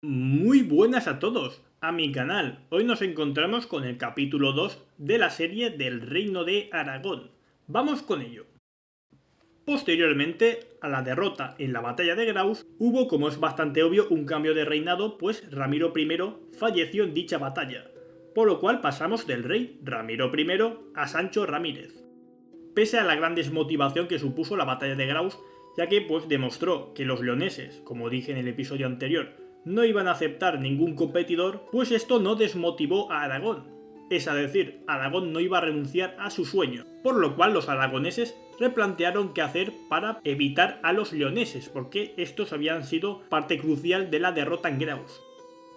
Muy buenas a todos, a mi canal. Hoy nos encontramos con el capítulo 2 de la serie del Reino de Aragón. Vamos con ello. Posteriormente a la derrota en la batalla de Graus, hubo, como es bastante obvio, un cambio de reinado, pues Ramiro I falleció en dicha batalla, por lo cual pasamos del rey Ramiro I a Sancho Ramírez. Pese a la gran desmotivación que supuso la batalla de Graus, ya que pues demostró que los leoneses, como dije en el episodio anterior, no iban a aceptar ningún competidor, pues esto no desmotivó a Aragón. Es decir, Aragón no iba a renunciar a su sueño, por lo cual los aragoneses replantearon qué hacer para evitar a los leoneses, porque estos habían sido parte crucial de la derrota en Graus.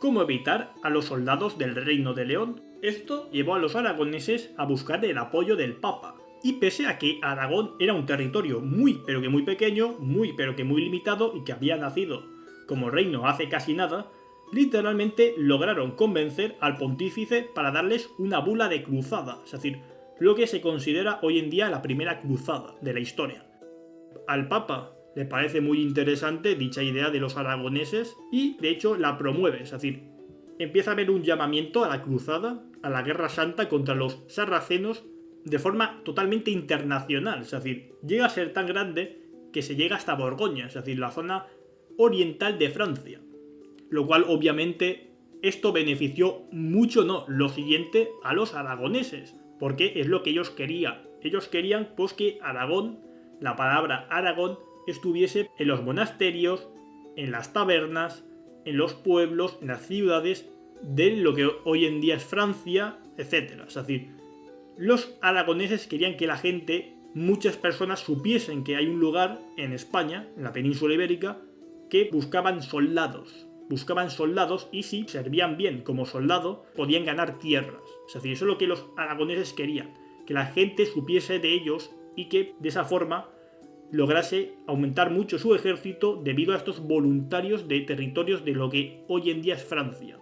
¿Cómo evitar a los soldados del Reino de León? Esto llevó a los aragoneses a buscar el apoyo del Papa. Y pese a que Aragón era un territorio muy pero que muy pequeño, muy pero que muy limitado y que había nacido como reino hace casi nada, literalmente lograron convencer al pontífice para darles una bula de cruzada, es decir, lo que se considera hoy en día la primera cruzada de la historia. Al Papa le parece muy interesante dicha idea de los aragoneses y de hecho la promueve, es decir, empieza a haber un llamamiento a la cruzada, a la guerra santa contra los sarracenos de forma totalmente internacional, es decir, llega a ser tan grande que se llega hasta Borgoña, es decir, la zona oriental de Francia, lo cual obviamente esto benefició mucho, no, lo siguiente, a los aragoneses, porque es lo que ellos querían. Ellos querían pues que Aragón, la palabra Aragón, estuviese en los monasterios, en las tabernas, en los pueblos, en las ciudades de lo que hoy en día es Francia, etc. Es decir, los aragoneses querían que la gente, muchas personas supiesen que hay un lugar en España, en la península ibérica, que buscaban soldados y si servían bien como soldado podían ganar tierras. Es decir, eso es lo que los aragoneses querían, que la gente supiese de ellos y que de esa forma lograse aumentar mucho su ejército debido a estos voluntarios de territorios de lo que hoy en día es Francia.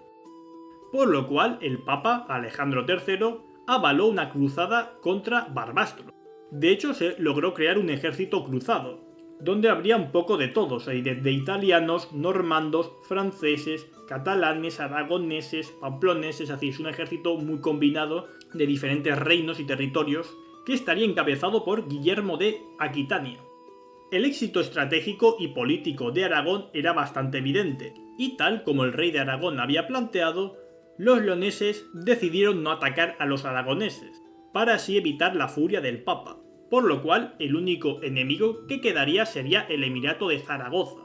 Por lo cual el Papa Alejandro III avaló una cruzada contra Barbastro. De hecho, se logró crear un ejército cruzado, donde habría un poco de todos, desde italianos, normandos, franceses, catalanes, aragoneses, pamploneses, así es un ejército muy combinado de diferentes reinos y territorios que estaría encabezado por Guillermo de Aquitania. El éxito estratégico y político de Aragón era bastante evidente, y tal como el rey de Aragón había planteado, los leoneses decidieron no atacar a los aragoneses, para así evitar la furia del Papa, por lo cual el único enemigo que quedaría sería el Emirato de Zaragoza.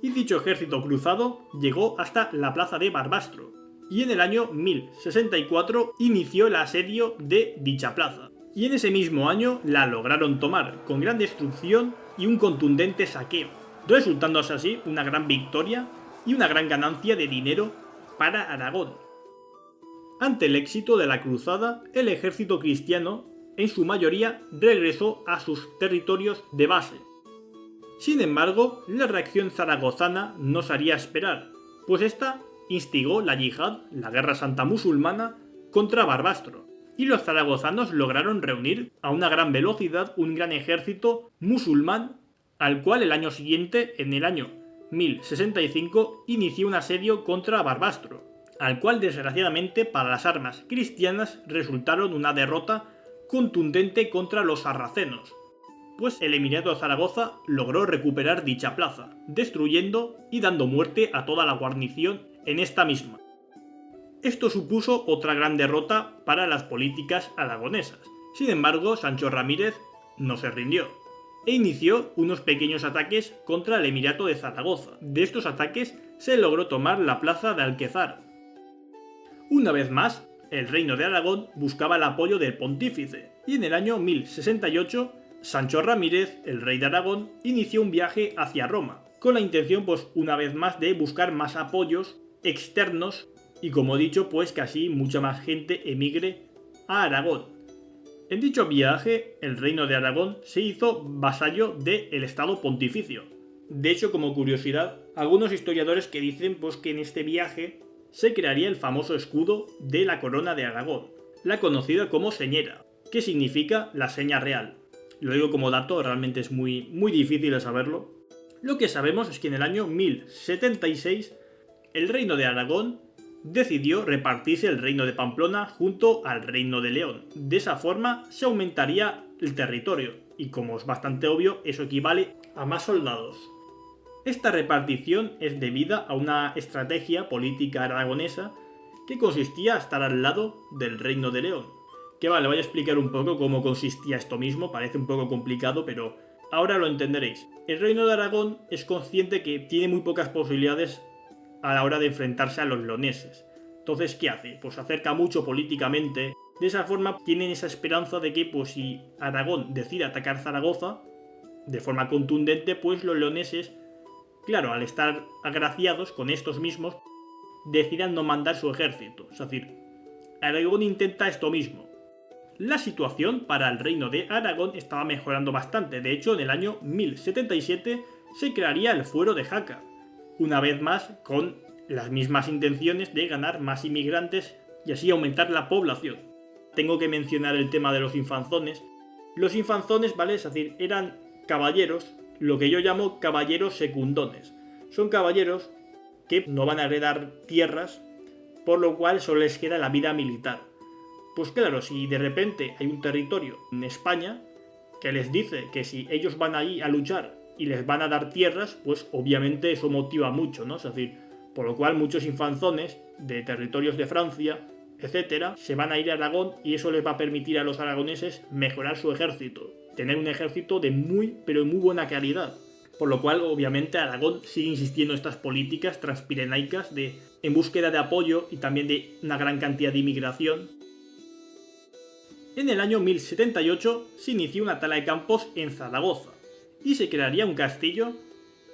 Y dicho ejército cruzado llegó hasta la plaza de Barbastro, y en el año 1064 inició el asedio de dicha plaza. Y en ese mismo año la lograron tomar, con gran destrucción y un contundente saqueo, resultándose así una gran victoria y una gran ganancia de dinero para Aragón. Ante el éxito de la cruzada, el ejército cristiano en su mayoría regresó a sus territorios de base. Sin embargo, la reacción zaragozana no se haría esperar, pues esta instigó la yihad, la guerra santa musulmana, contra Barbastro, y los zaragozanos lograron reunir a una gran velocidad un gran ejército musulmán, al cual el año siguiente, en el año 1065, inició un asedio contra Barbastro, al cual desgraciadamente para las armas cristianas resultaron una derrota contundente contra los sarracenos, pues el Emirato de Zaragoza logró recuperar dicha plaza, destruyendo y dando muerte a toda la guarnición en esta misma. Esto supuso otra gran derrota para las políticas aragonesas. Sin embargo, Sancho Ramírez no se rindió e inició unos pequeños ataques contra el Emirato de Zaragoza. De estos ataques se logró tomar la plaza de Alquezar. Una vez más, el reino de Aragón buscaba el apoyo del pontífice, y en el año 1068, Sancho Ramírez, el rey de Aragón, inició un viaje hacia Roma, con la intención, pues, una vez más, de buscar más apoyos externos, y como he dicho, pues que así mucha más gente emigre a Aragón. En dicho viaje, el reino de Aragón se hizo vasallo del Estado pontificio. De hecho, como curiosidad, algunos historiadores que dicen pues que en este viaje se crearía el famoso escudo de la corona de Aragón, la conocida como señera, que significa la seña real. Lo digo como dato, realmente es muy difícil de saberlo. Lo que sabemos es que en el año 1076 el reino de Aragón decidió repartirse el reino de Pamplona junto al reino de León. De esa forma se aumentaría el territorio, y como es bastante obvio, eso equivale a más soldados. Esta repartición es debida a una estrategia política aragonesa que consistía en estar al lado del reino de León. Que vale, voy a explicar un poco cómo consistía esto mismo, parece un poco complicado, pero ahora lo entenderéis. El reino de Aragón es consciente que tiene muy pocas posibilidades a la hora de enfrentarse a los leoneses. Entonces, ¿qué hace? Pues se acerca mucho políticamente. De esa forma tienen esa esperanza de que, pues si Aragón decide atacar Zaragoza de forma contundente, pues los leoneses, claro, al estar agraciados con estos mismos, decidan no mandar su ejército. Es decir, Aragón intenta esto mismo. La situación para el reino de Aragón estaba mejorando bastante. De hecho, en el año 1077 se crearía el fuero de Jaca, una vez más con las mismas intenciones de ganar más inmigrantes y así aumentar la población. Tengo que mencionar el tema de los infanzones. Los infanzones, ¿vale? Es decir, eran caballeros, lo que yo llamo caballeros secundones. Son caballeros que no van a heredar tierras, por lo cual solo les queda la vida militar. Pues claro, si de repente hay un territorio en España que les dice que si ellos van ahí a luchar y les van a dar tierras, pues obviamente eso motiva mucho, ¿no? Es decir, por lo cual muchos infanzones de territorios de Francia, etcétera, se van a ir a Aragón y eso les va a permitir a los aragoneses mejorar su ejército, tener un ejército de muy, pero muy buena calidad. Por lo cual, obviamente, Aragón sigue insistiendo en estas políticas transpirenaicas en búsqueda de apoyo y también de una gran cantidad de inmigración. En el año 1078 se inició una tala de campos en Zaragoza y se crearía un castillo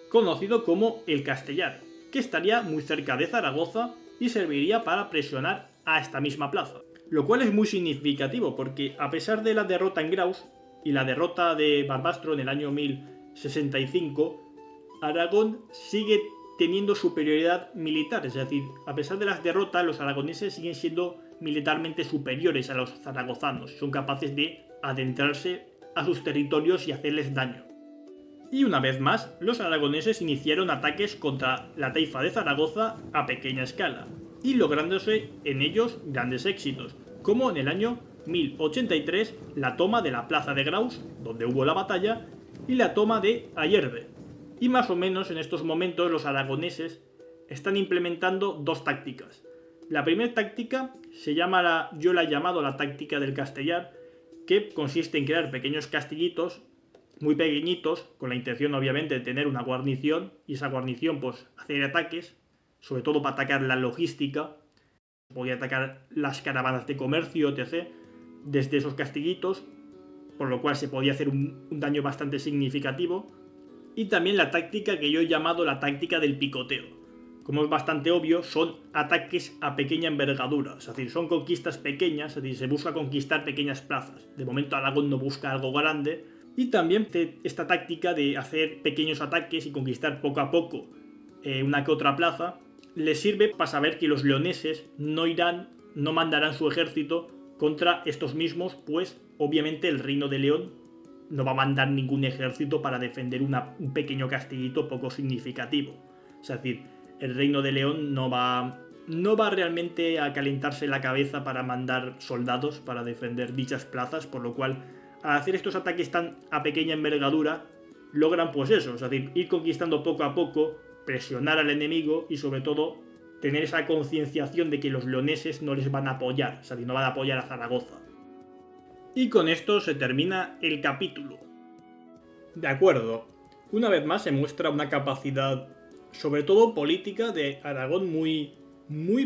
conocido como el Castellar, que estaría muy cerca de Zaragoza y serviría para presionar a esta misma plaza. Lo cual es muy significativo porque a pesar de la derrota en Graus y la derrota de Barbastro en el año 1065, Aragón sigue teniendo superioridad militar, es decir, a pesar de las derrotas, los aragoneses siguen siendo militarmente superiores a los zaragozanos, son capaces de adentrarse a sus territorios y hacerles daño. Y una vez más, los aragoneses iniciaron ataques contra la taifa de Zaragoza a pequeña escala, y lográndose en ellos grandes éxitos, como en el año 1083 la toma de la plaza de Graus, donde hubo la batalla, y la toma de Ayerbe. Y más o menos en estos momentos los aragoneses están implementando dos tácticas. La primera táctica yo la he llamado la táctica del Castellar, que consiste en crear pequeños castillitos muy pequeñitos, con la intención obviamente de tener una guarnición, y esa guarnición pues hacer ataques, sobre todo para atacar la logística, podía atacar las caravanas de comercio, etc., desde esos castillitos, por lo cual se podía hacer un daño bastante significativo. Y también la táctica que yo he llamado la táctica del picoteo. Como es bastante obvio, son ataques a pequeña envergadura, es decir, son conquistas pequeñas, es decir, se busca conquistar pequeñas plazas. De momento Aragón no busca algo grande. Y también esta táctica de hacer pequeños ataques y conquistar poco a poco una que otra plaza, les sirve para saber que los leoneses no mandarán su ejército contra estos mismos, pues obviamente el reino de León no va a mandar ningún ejército para defender un pequeño castillito poco significativo. Es decir, el reino de León no va realmente a calentarse la cabeza para mandar soldados para defender dichas plazas, por lo cual al hacer estos ataques tan a pequeña envergadura logran pues eso, es decir, ir conquistando poco a poco, presionar al enemigo y sobre todo tener esa concienciación de que los leoneses no les van a apoyar, es decir, no van a apoyar a Zaragoza. Y con esto se termina el capítulo. De acuerdo, una vez más se muestra una capacidad, sobre todo política, de Aragón muy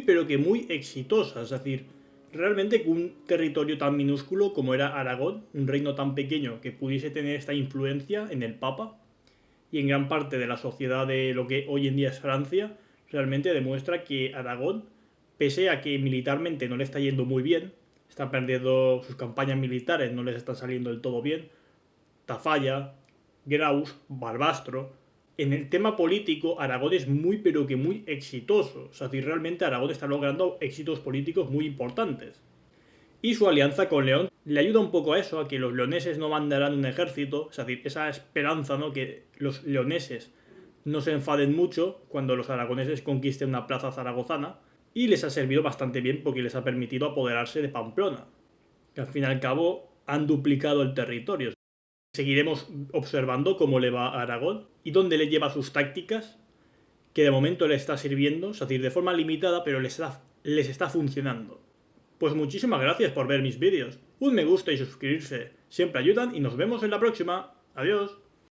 pero que muy exitosa, es decir, realmente con un territorio tan minúsculo como era Aragón, un reino tan pequeño que pudiese tener esta influencia en el Papa y en gran parte de la sociedad de lo que hoy en día es Francia, realmente demuestra que Aragón, pese a que militarmente no le está yendo muy bien, está perdiendo sus campañas militares, no les están saliendo del todo bien, Tafalla, Graus, Barbastro. En el tema político, Aragón es muy pero que muy exitoso. Es decir, realmente Aragón está logrando éxitos políticos muy importantes. Y su alianza con León le ayuda un poco a eso, a que los leoneses no mandarán un ejército, es decir, esa esperanza, ¿no?, que los leoneses no se enfaden mucho cuando los aragoneses conquisten una plaza zaragozana, y les ha servido bastante bien porque les ha permitido apoderarse de Pamplona, que al fin y al cabo han duplicado el territorio. Seguiremos observando cómo le va a Aragón y dónde le lleva sus tácticas, que de momento le está sirviendo, es decir, de forma limitada, pero les está funcionando. Pues muchísimas gracias por ver mis vídeos. Un me gusta y suscribirse siempre ayudan y nos vemos en la próxima. Adiós.